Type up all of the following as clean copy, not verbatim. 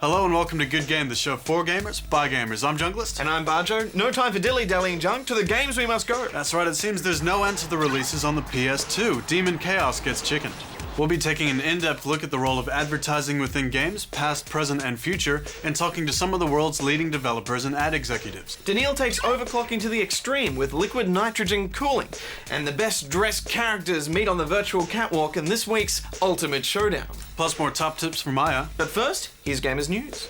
Hello and welcome to Good Game, the show for gamers, by gamers. I'm Junglist. And I'm Bajo. No time for dilly-dallying, Junk. To the games we must go. That's right, it seems there's no end to the releases on the PS2. Demon Chaos gets chickened. We'll be taking an in-depth look at the role of advertising within games, past, present, and future, and talking to some of the world's leading developers and ad executives. Daniil takes overclocking to the extreme with liquid nitrogen cooling. And the best-dressed characters meet on the virtual catwalk in this week's Ultimate Showdown. Plus more top tips from Maya. But first, here's Gamers News.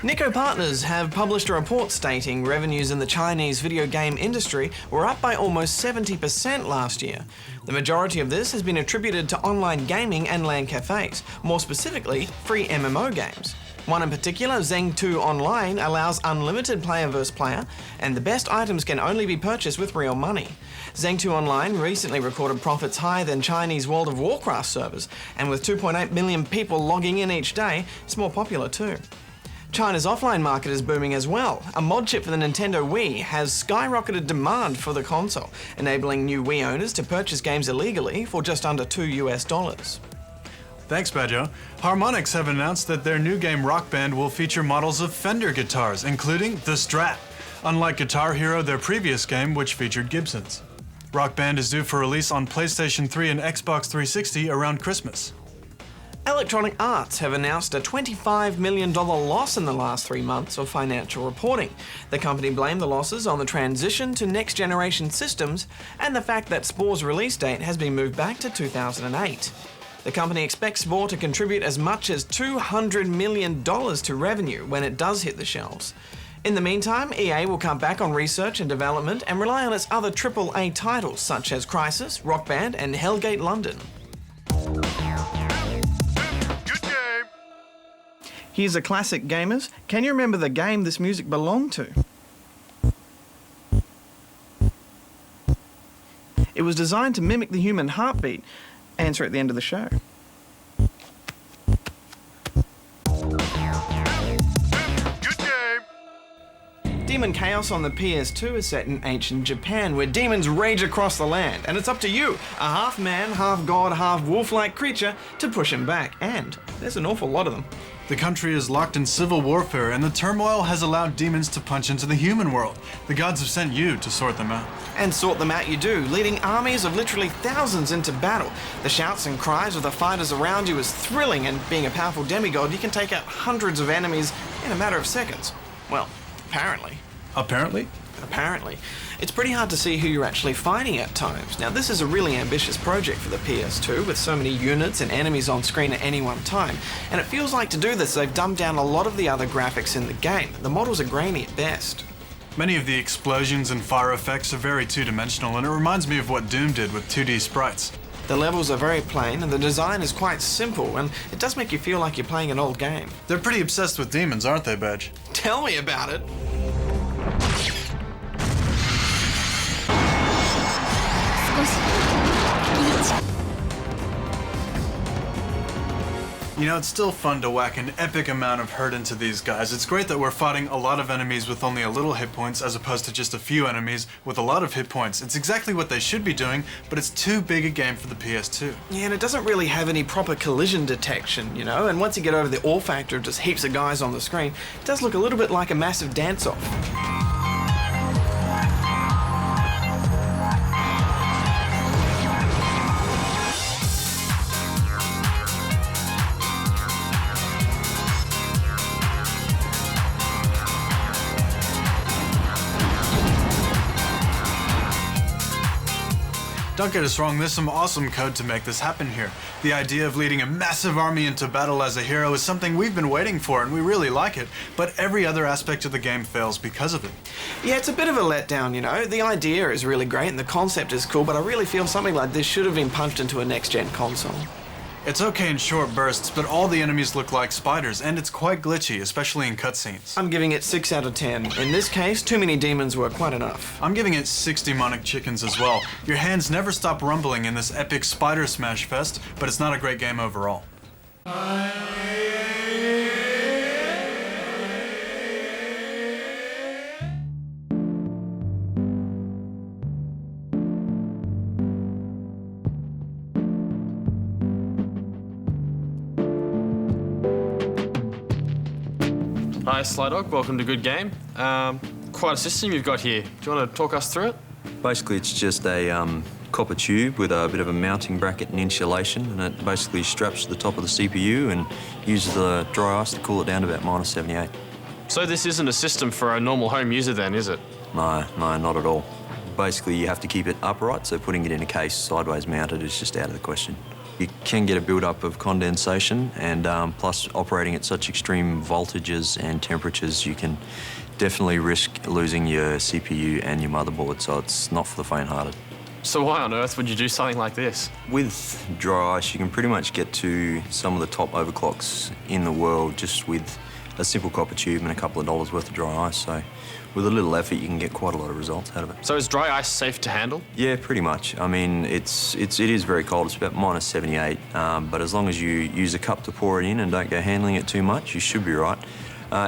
Nico Partners have published a report stating revenues in the Chinese video game industry were up by almost 70% last year. The majority of this has been attributed to online gaming and LAN cafes, more specifically, free MMO games. One in particular, Zeng 2 Online, allows unlimited player versus player, and the best items can only be purchased with real money. Zeng 2 Online recently recorded profits higher than Chinese World of Warcraft servers, and with 2.8 million people logging in each day, it's more popular too. China's offline market is booming as well. A mod chip for the Nintendo Wii has skyrocketed demand for the console, enabling new Wii owners to purchase games illegally for just under $2. Thanks, Bajo. Harmonix have announced that their new game Rock Band will feature models of Fender guitars, including the Strat, unlike Guitar Hero, their previous game, which featured Gibsons. Rock Band is due for release on PlayStation 3 and Xbox 360 around Christmas. Electronic Arts have announced a $25 million loss in the last 3 months of financial reporting. The company blamed the losses on the transition to next-generation systems and the fact that Spore's release date has been moved back to 2008. The company expects Spore to contribute as much as $200 million to revenue when it does hit the shelves. In the meantime, EA will cut back on research and development and rely on its other AAA titles such as Crysis, Rock Band, and Hellgate London. Here's a classic, gamers. Can you remember the game this music belonged to? It was designed to mimic the human heartbeat. Answer at the end of the show. Demon Chaos on the PS2 is set in ancient Japan, where demons rage across the land, and it's up to you, a half-man, half-god, half-wolf-like creature, to push him back, and there's an awful lot of them. The country is locked in civil warfare, and the turmoil has allowed demons to punch into the human world. The gods have sent you to sort them out. And sort them out you do, leading armies of literally thousands into battle. The shouts and cries of the fighters around you is thrilling, and being a powerful demigod, you can take out hundreds of enemies in a matter of seconds. Well, apparently. Apparently? Apparently. It's pretty hard to see who you're actually fighting at times. Now, this is a really ambitious project for the PS2, with so many units and enemies on screen at any one time, and it feels like to do this they've dumbed down a lot of the other graphics in the game. The models are grainy at best. Many of the explosions and fire effects are very two-dimensional, and it reminds me of what Doom did with 2D sprites. The levels are very plain, and the design is quite simple, and it does make you feel like you're playing an old game. They're pretty obsessed with demons, aren't they, Badge? Tell me about it! You know, it's still fun to whack an epic amount of hurt into these guys. It's great that we're fighting a lot of enemies with only a little hit points as opposed to just a few enemies with a lot of hit points. It's exactly what they should be doing, but it's too big a game for the PS2. Yeah, and it doesn't really have any proper collision detection, you know, and once you get over the awe factor of just heaps of guys on the screen, it does look a little bit like a massive dance-off. Don't get us wrong, there's some awesome code to make this happen here. The idea of leading a massive army into battle as a hero is something we've been waiting for, and we really like it, but every other aspect of the game fails because of it. Yeah, it's a bit of a letdown, you know. The idea is really great and the concept is cool, but I really feel something like this should have been punched into a next-gen console. It's okay in short bursts, but all the enemies look like spiders, and it's quite glitchy, especially in cutscenes. I'm giving it 6 out of 10. In this case, too many demons were quite enough. I'm giving it 6 demonic chickens as well. Your hands never stop rumbling in this epic spider smash fest, but it's not a great game overall. Hi, Slydog. Welcome to Good Game. Quite a system you've got here. Do you want to talk us through it? Basically, it's just a copper tube with a bit of a mounting bracket and insulation, and it basically straps to the top of the CPU and uses the dry ice to cool it down to about -78. So this isn't a system for a normal home user then, is it? No, not at all. Basically, you have to keep it upright, so putting it in a case sideways mounted is just out of the question. You can get a build-up of condensation, and plus operating at such extreme voltages and temperatures, you can definitely risk losing your CPU and your motherboard, so it's not for the faint-hearted. So why on earth would you do something like this? With dry ice, you can pretty much get to some of the top overclocks in the world just with a simple copper tube and a couple of dollars worth of dry ice. So with a little effort, you can get quite a lot of results out of it. So is dry ice safe to handle? Yeah, pretty much. I mean, it is very cold. It's about -78, but as long as you use a cup to pour it in and don't go handling it too much, you should be right.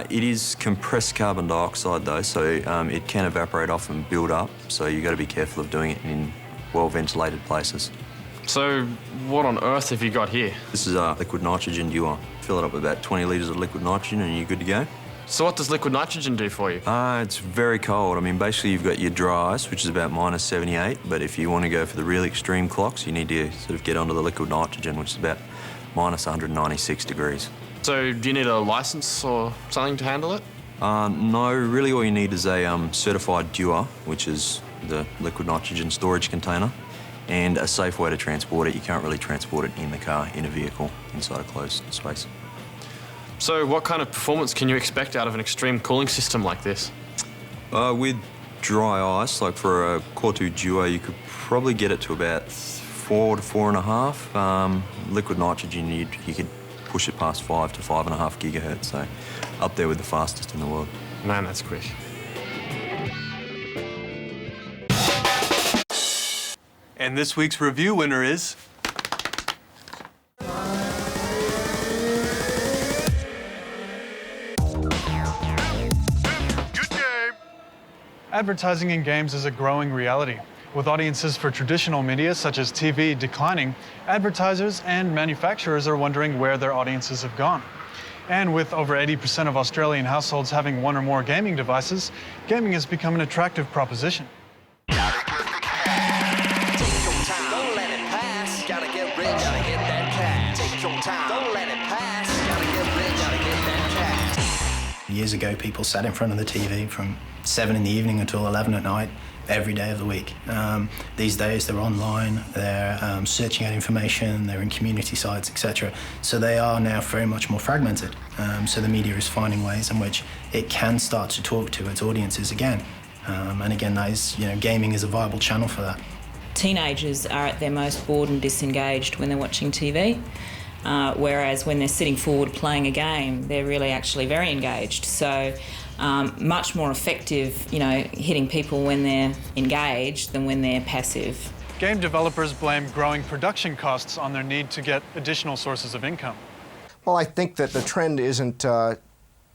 It is compressed carbon dioxide though, so it can evaporate off and build up. So you've got to be careful of doing it in well-ventilated places. So what on earth have you got here? This is a liquid nitrogen dewar. Fill it up with about 20 litres of liquid nitrogen and you're good to go. So what does liquid nitrogen do for you? It's very cold. I mean, basically you've got your dry ice, which is about -78, but if you want to go for the real extreme clocks, you need to sort of get onto the liquid nitrogen, which is about -196 degrees. So do you need a license or something to handle it? No, really all you need is a certified dewar, which is the liquid nitrogen storage container, and a safe way to transport it. You can't really transport it in the car, in a vehicle, inside a closed space. So what kind of performance can you expect out of an extreme cooling system like this? With dry ice, like for a Core 2 Duo, you could probably get it to about 4 to 4.5. Liquid nitrogen, you could push it past 5 to 5.5 gigahertz, so up there with the fastest in the world. Man, that's quick. And this week's review winner is... Good game! Advertising in games is a growing reality. With audiences for traditional media, such as TV, declining, advertisers and manufacturers are wondering where their audiences have gone. And with over 80% of Australian households having one or more gaming devices, gaming has become an attractive proposition. Years ago, people sat in front of the TV from 7 in the evening until 11 at night, every day of the week. These days, they're online, they're searching out information, they're in community sites, etc. So they are now very much more fragmented. So the media is finding ways in which it can start to talk to its audiences again. And again, that is, gaming is a viable channel for that. Teenagers are at their most bored and disengaged when they're watching TV. Whereas when they're sitting forward playing a game, they're really actually very engaged. So much more effective, hitting people when they're engaged than when they're passive. Game developers blame growing production costs on their need to get additional sources of income. Well, I think that the trend isn't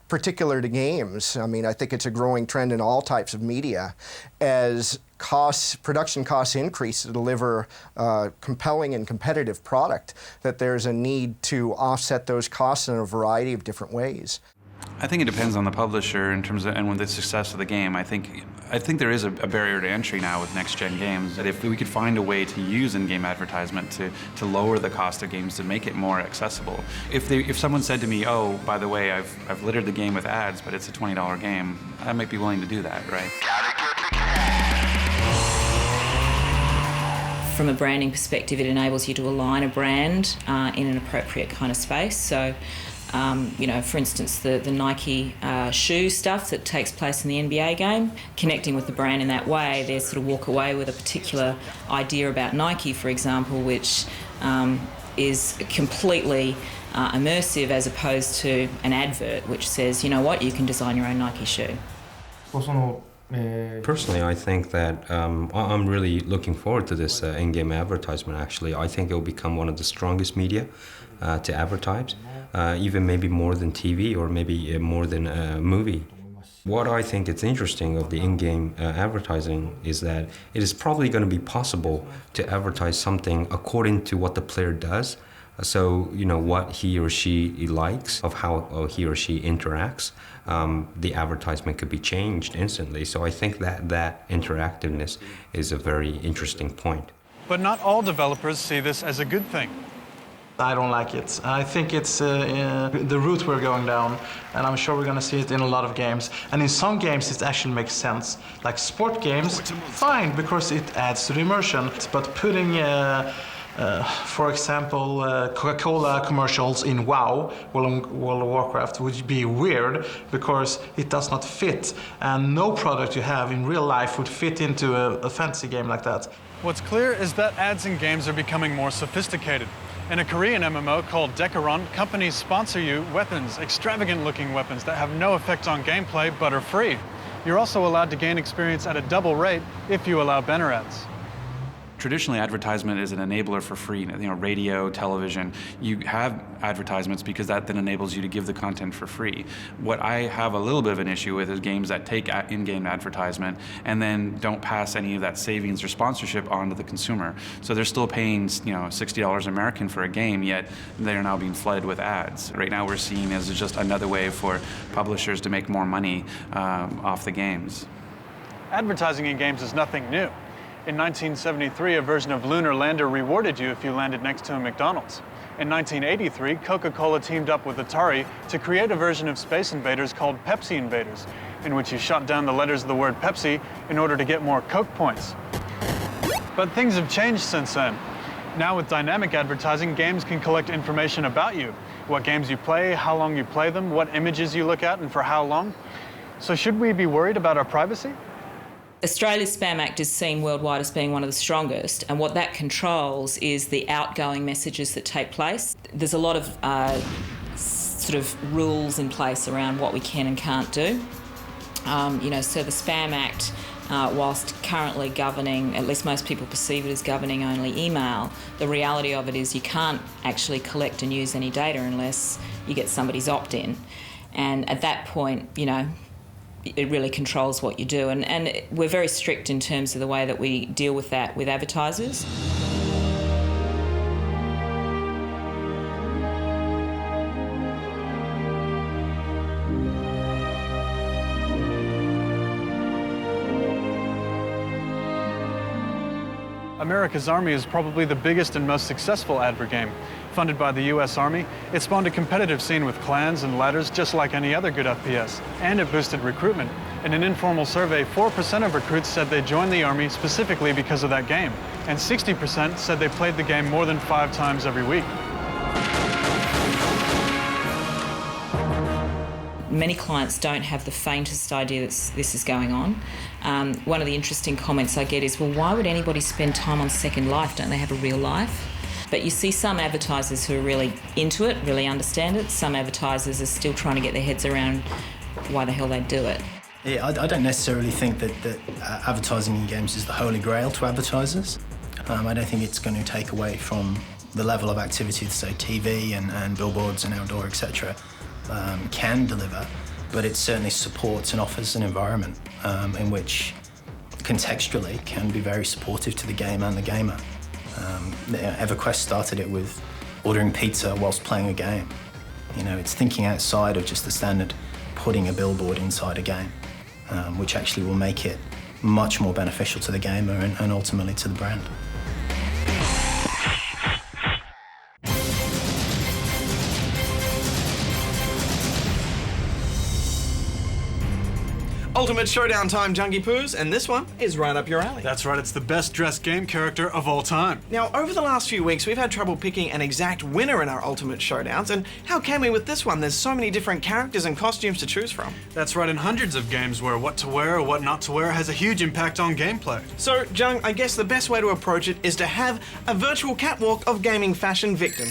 particular to games. I mean, I think it's a growing trend in all types of media. As production costs increase to deliver compelling and competitive product, that there's a need to offset those costs in a variety of different ways. I think it depends on the publisher in terms of and with the success of the game. I think there is a barrier to entry now with next-gen games. That if we could find a way to use in-game advertisement to lower the cost of games, to make it more accessible. If someone said to me, "Oh, by the way, I've littered the game with ads, but it's a $20 game," I might be willing to do that, right? From a branding perspective, it enables you to align a brand in an appropriate kind of space. So, for instance, the Nike shoe stuff that takes place in the NBA game, connecting with the brand in that way, they sort of walk away with a particular idea about Nike, for example, which is completely immersive as opposed to an advert which says, you know what, you can design your own Nike shoe. Personally, I think that I'm really looking forward to this in-game advertisement, actually. I think it will become one of the strongest media to advertise, even maybe more than TV or maybe more than a movie. What I think is interesting of the in-game advertising is that it is probably going to be possible to advertise something according to what the player does, So, what he or she likes, of how he or she interacts, the advertisement could be changed instantly. So I think that interactiveness is a very interesting point. But not all developers see this as a good thing. I don't like it. I think it's the route we're going down, and I'm sure we're going to see it in a lot of games. And in some games it actually makes sense. Like sport games, fine, because it adds to the immersion. But putting, for example, Coca-Cola commercials in WoW, World of Warcraft, would be weird because it does not fit. And no product you have in real life would fit into a fantasy game like that. What's clear is that ads in games are becoming more sophisticated. In a Korean MMO called Decaron, companies sponsor you weapons, extravagant-looking weapons that have no effect on gameplay but are free. You're also allowed to gain experience at a double rate if you allow banner ads. Traditionally, advertisement is an enabler for free. Radio, television, you have advertisements because that then enables you to give the content for free. What I have a little bit of an issue with is games that take in-game advertisement and then don't pass any of that savings or sponsorship on to the consumer. So they're still paying, $60 American for a game, yet they're now being flooded with ads. Right now, we're seeing as just another way for publishers to make more money off the games. Advertising in games is nothing new. In 1973, a version of Lunar Lander rewarded you if you landed next to a McDonald's. In 1983, Coca-Cola teamed up with Atari to create a version of Space Invaders called Pepsi Invaders, in which you shot down the letters of the word Pepsi in order to get more Coke points. But things have changed since then. Now with dynamic advertising, games can collect information about you. What games you play, how long you play them, what images you look at, and for how long. So should we be worried about our privacy? Australia's Spam Act is seen worldwide as being one of the strongest, and what that controls is the outgoing messages that take place. There's a lot of sort of rules in place around what we can and can't do. So the Spam Act, whilst currently governing, at least most people perceive it as governing only email, the reality of it is you can't actually collect and use any data unless you get somebody's opt-in. And at that point, it really controls what you do. And we're very strict in terms of the way that we deal with that with advertisers. America's Army is probably the biggest and most successful advert game. Funded by the US Army, it spawned a competitive scene with clans and ladders just like any other good FPS, and it boosted recruitment. In an informal survey, 4% of recruits said they joined the Army specifically because of that game, and 60% said they played the game more than 5 times every week. Many clients don't have the faintest idea that this is going on. One of the interesting comments I get is, well, why would anybody spend time on Second Life? Don't they have a real life? But you see some advertisers who are really into it, really understand it. Some advertisers are still trying to get their heads around why the hell they do it. Yeah, I don't necessarily think that advertising in games is the holy grail to advertisers. I don't think it's going to take away from the level of activity that, say, TV and billboards and outdoor, etc. Can deliver, but it certainly supports and offers an environment in which contextually can be very supportive to the game and the gamer. EverQuest started it with ordering pizza whilst playing a game. It's thinking outside of just the standard putting a billboard inside a game, which actually will make it much more beneficial to the gamer and ultimately to the brand. Ultimate Showdown time, Junkie Poos, and this one is right up your alley. That's right, it's the best dressed game character of all time. Now, over the last few weeks, we've had trouble picking an exact winner in our Ultimate Showdowns, and how can we with this one? There's so many different characters and costumes to choose from. That's right, in hundreds of games where what to wear or what not to wear has a huge impact on gameplay. So, Jung, I guess the best way to approach it is to have a virtual catwalk of gaming fashion victim.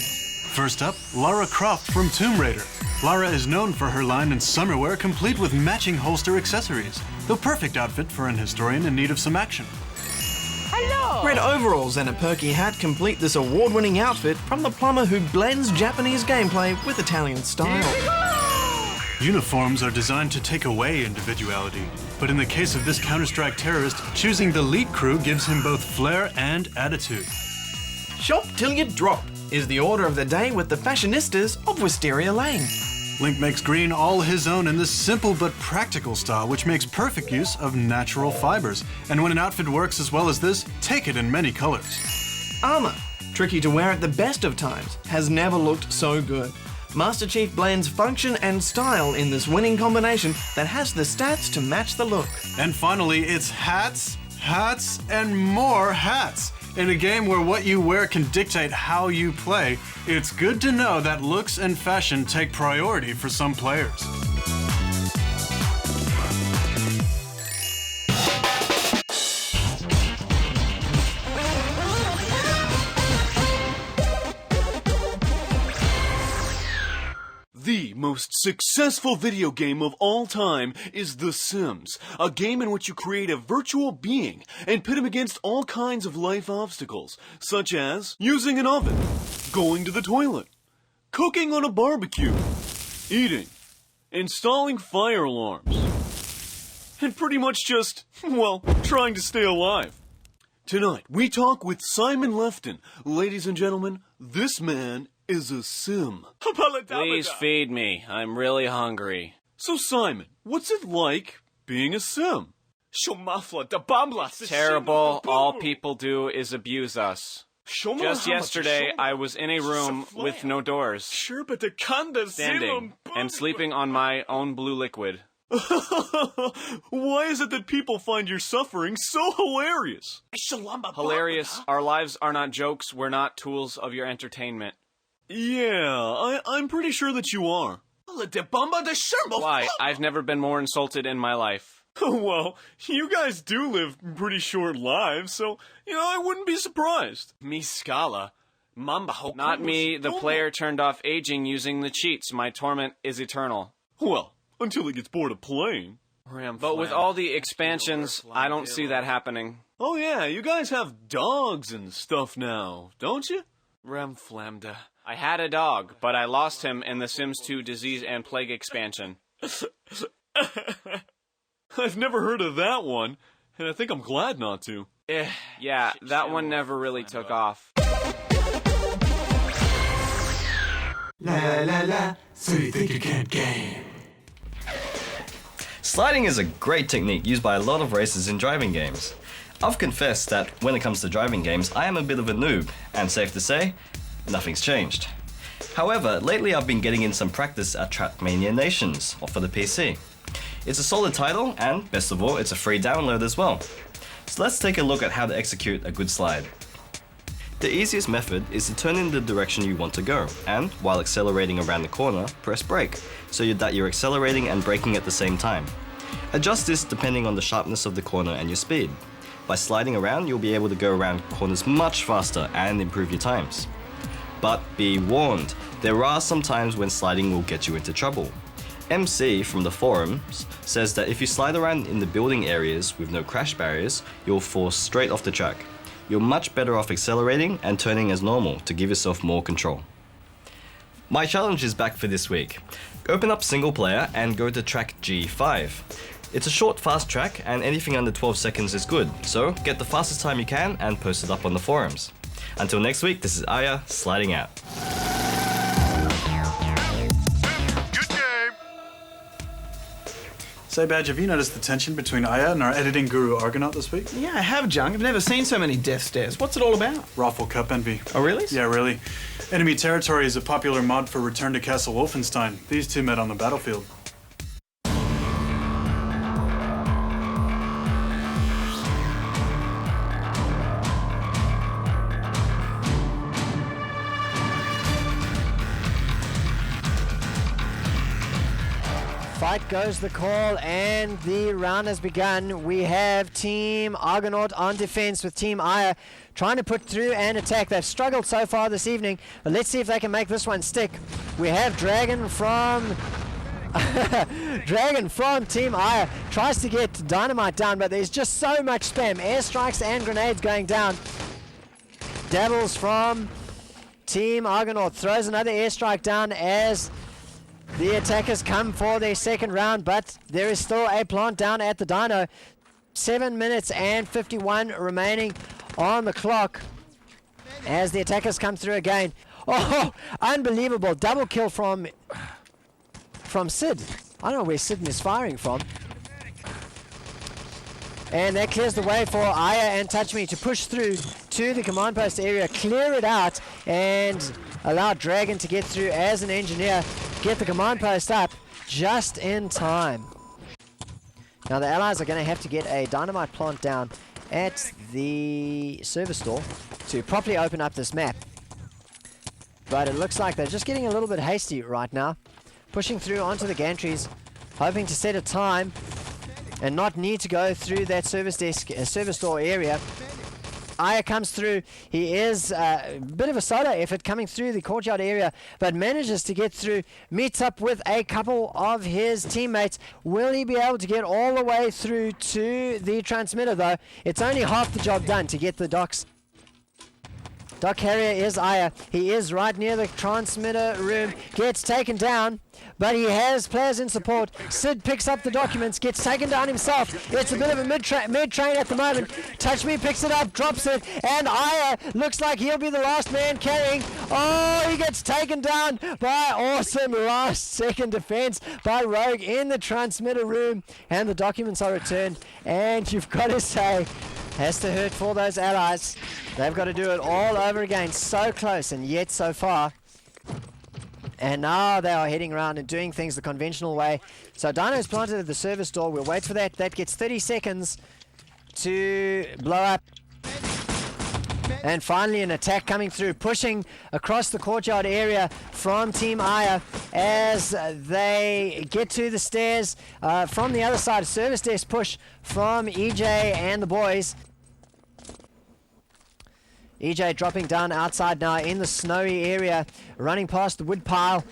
First up, Lara Croft from Tomb Raider. Lara is known for her line in summerwear complete with matching holster accessories. The perfect outfit for an historian in need of some action. Hello! Red overalls and a perky hat complete this award-winning outfit from the plumber who blends Japanese gameplay with Italian style. Uniforms are designed to take away individuality, but in the case of this Counter-Strike terrorist, choosing the lead crew gives him both flair and attitude. Shop till you drop. is the order of the day with the fashionistas of Wisteria Lane. Link makes green all his own in this simple but practical style, which makes perfect use of natural fibers. And when an outfit works as well as this, take it in many colors. Armour, tricky to wear at the best of times, has never looked so good. Master Chief blends function and style in this winning combination that has the stats to match the look. And finally, it's hats, hats, and more hats. In a game where what you wear can dictate how you play, it's good to know that looks and fashion take priority for some players. The most successful video game of all time is The Sims, a game in which you create a virtual being and pit him against all kinds of life obstacles, such as using an oven, going to the toilet, cooking on a barbecue, eating, installing fire alarms, and pretty much just, well, trying to stay alive. Tonight, we talk with Simon Lefton. Ladies and gentlemen, this man is a sim. Please feed me. I'm really hungry. So Simon, what's it like being a sim? Terrible. All people do is abuse us. Just yesterday, I was in a room with no doors, standing, and sleeping on my own blue liquid. Why is it that people find your suffering so hilarious? Hilarious. Our lives are not jokes. We're not tools of your entertainment. Yeah, I'm pretty sure that you are. Why? I've never been more insulted in my life. Well, you guys do live pretty short lives, so, I wouldn't be surprised. Not me. The player turned off aging using the cheats. My torment is eternal. Well, until he gets bored of playing. But with all the expansions, I don't see that happening. Oh yeah, you guys have dogs and stuff now, don't you? I had a dog, but I lost him in the Sims 2 Disease and Plague expansion. I've never heard of that one, and I think I'm glad not to. Yeah, that one never really took off. La la la, so you think you can't game. Sliding is a great technique used by a lot of racers in driving games. I've confessed that when it comes to driving games, I am a bit of a noob, and safe to say, nothing's changed. However, lately I've been getting in some practice at Trackmania Nations, or for the PC. It's a solid title, and best of all, it's a free download as well. So let's take a look at how to execute a good slide. The easiest method is to turn in the direction you want to go, and while accelerating around the corner, press brake, so that you're accelerating and braking at the same time. Adjust this depending on the sharpness of the corner and your speed. By sliding around, you'll be able to go around corners much faster and improve your times. But be warned, there are some times when sliding will get you into trouble. MC from the forums says that if you slide around in the building areas with no crash barriers, you'll fall straight off the track. You're much better off accelerating and turning as normal to give yourself more control. My challenge is back for this week. Open up single player and go to track G5. It's a short, fast track, and anything under 12 seconds is good, so get the fastest time you can and post it up on the forums. Until next week, this is Aya, sliding out. Good game! Say, Badge, have you noticed the tension between Aya and our editing guru Argonaut this week? Yeah, I have, Junk. I've never seen so many death stares. What's it all about? Raffle Cup envy. Oh, really? Yeah, really. Enemy Territory is a popular mod for Return to Castle Wolfenstein. These two met on the battlefield. Fight goes the call, and the round has begun. We have Team Argonaut on defense with Team Aya trying to put through an attack. They've struggled so far this evening, but let's see if they can make this one stick. We have Dragon from Dragon from Team Aya tries to get Dynamite down, but there's just so much spam. Airstrikes and grenades going down. Dabbles from Team Argonaut throws another airstrike down as the attackers come for their second round, but there is still a plant down at the dyno. 7 minutes and 51 remaining on the clock as the attackers come through again. Oh, unbelievable. Double kill from Sid. I don't know where Sid is firing from. And that clears the way for Aya and Touch Me to push through to the command post area, clear it out, and allow Dragon to get through as an engineer, get the command post up just in time. Now the Allies are going to have to get a dynamite plant down at the service door to properly open up this map. But it looks like they're just getting a little bit hasty right now. Pushing through onto the gantries, hoping to set a time and not need to go through that service door area. Aya comes through. He is a bit of a solo effort coming through the courtyard area, but manages to get through, meets up with a couple of his teammates. Will he be able to get all the way through to the transmitter though? It's only half the job done to get the docks. Dock carrier is Aya. He is right near the transmitter room. Gets taken down, but he has players in support. Sid picks up the documents, gets taken down himself. It's a bit of a mid-train at the moment. Touch Me picks it up, drops it, and Aya looks like he'll be the last man carrying. Oh, he gets taken down by awesome last-second defense by Rogue in the transmitter room, and the documents are returned. And you've got to say, has to hurt for those Allies. They've got to do it all over again. So close and yet so far. And now they are heading around and doing things the conventional way. So Dino's planted at the service door. We'll wait for that. That gets 30 seconds to blow up. And finally an attack coming through, pushing across the courtyard area from Team Aya as they get to the stairs. From the other side, service desk push from EJ and the boys. EJ dropping down outside now in the snowy area, running past the wood pile,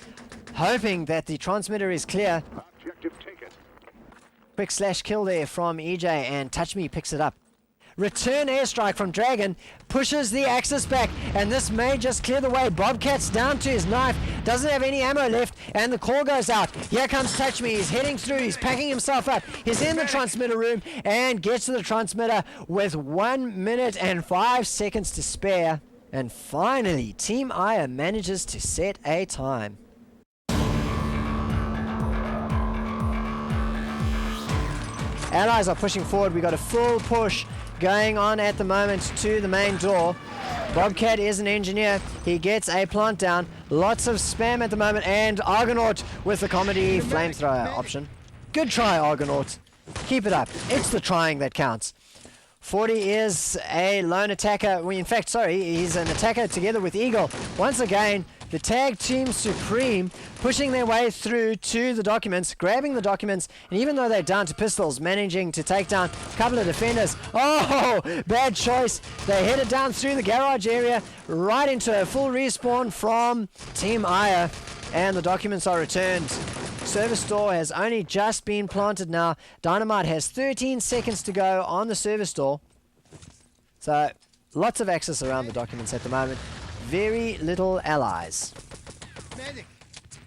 hoping that the transmitter is clear. Quick slash kill there from EJ, and Touch Me picks it up. Return airstrike from Dragon, pushes the Axis back, and this may just clear the way. Bobcat's down to his knife, doesn't have any ammo left, and the call goes out. Here comes Touch Me, he's heading through, he's packing himself up. He's in the transmitter room and gets to the transmitter with 1 minute and 5 seconds to spare. And finally, Team Aya manages to set a time. Allies are pushing forward. We got a full push going on at the moment to the main door. Bobcat is an engineer. He gets a plant down. Lots of spam at the moment, and Argonaut with the comedy flamethrower option. Good try, Argonaut. Keep it up. It's the trying that counts. 40 is a lone attacker. Well, in fact, sorry, he's an attacker together with Eagle. Once again, the tag team supreme pushing their way through to the documents, grabbing the documents, and even though they're down to pistols, managing to take down a couple of defenders. Oh, bad choice. They headed down through the garage area, right into a full respawn from Team Aya, and the documents are returned. Service door has only just been planted now. Dynamite has 13 seconds to go on the service door. So, lots of access around the documents at the moment. Very little allies.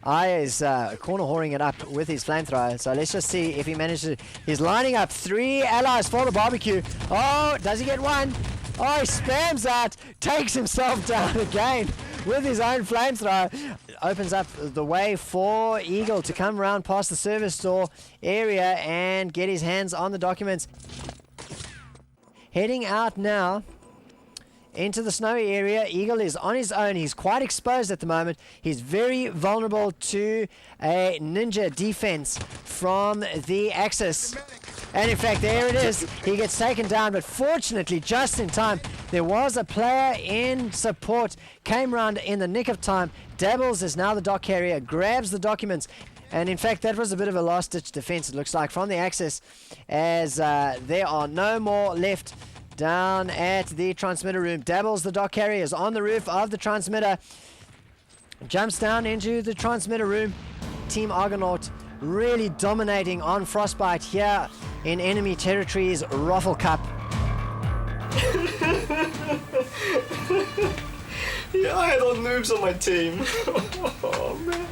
Aya is corner whoring it up with his flamethrower, so let's just see if he manages to... He's lining up 3 allies for the barbecue. Oh, does he get one? Oh, he spams out, takes himself down again with his own flamethrower. Opens up the way for Eagle to come around past the service door area and get his hands on the documents. Heading out now into the snowy area. Eagle is on his own. He's quite exposed at the moment. He's very vulnerable to a ninja defense from the Axis. And in fact, there it is. He gets taken down, but fortunately, just in time, there was a player in support, came round in the nick of time. Dabbles is now the dock carrier, grabs the documents. And in fact, that was a bit of a last-ditch defense, it looks like, from the Axis, as there are no more left down at the transmitter room. Dabbles, the dock carrier, is on the roof of the transmitter. Jumps down into the transmitter room. Team Argonaut really dominating on Frostbite here in enemy territories. Ruffle Cup. Yeah, I had all noobs on my team. Oh, man.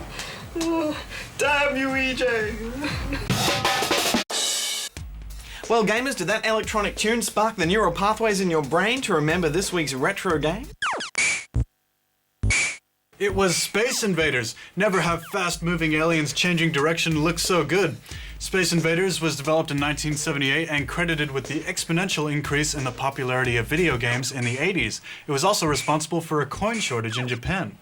Oh, damn you, EJ. Well, gamers, did that electronic tune spark the neural pathways in your brain to remember this week's retro game? It was Space Invaders. Never have fast-moving aliens changing direction look so good. Space Invaders was developed in 1978 and credited with the exponential increase in the popularity of video games in the 80s. It was also responsible for a coin shortage in Japan.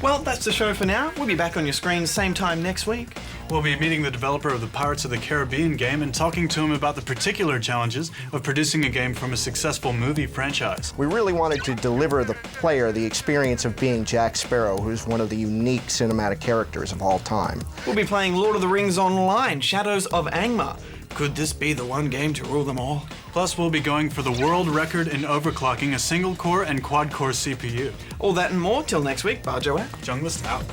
Well, that's the show for now. We'll be back on your screens same time next week. We'll be meeting the developer of the Pirates of the Caribbean game and talking to him about the particular challenges of producing a game from a successful movie franchise. We really wanted to deliver the player the experience of being Jack Sparrow, who's one of the unique cinematic characters of all time. We'll be playing Lord of the Rings Online, Shadows of Angmar. Could this be the one game to rule them all? Plus, we'll be going for the world record in overclocking a single-core and quad-core CPU. All that and more till next week. Bajo out. Junglist out.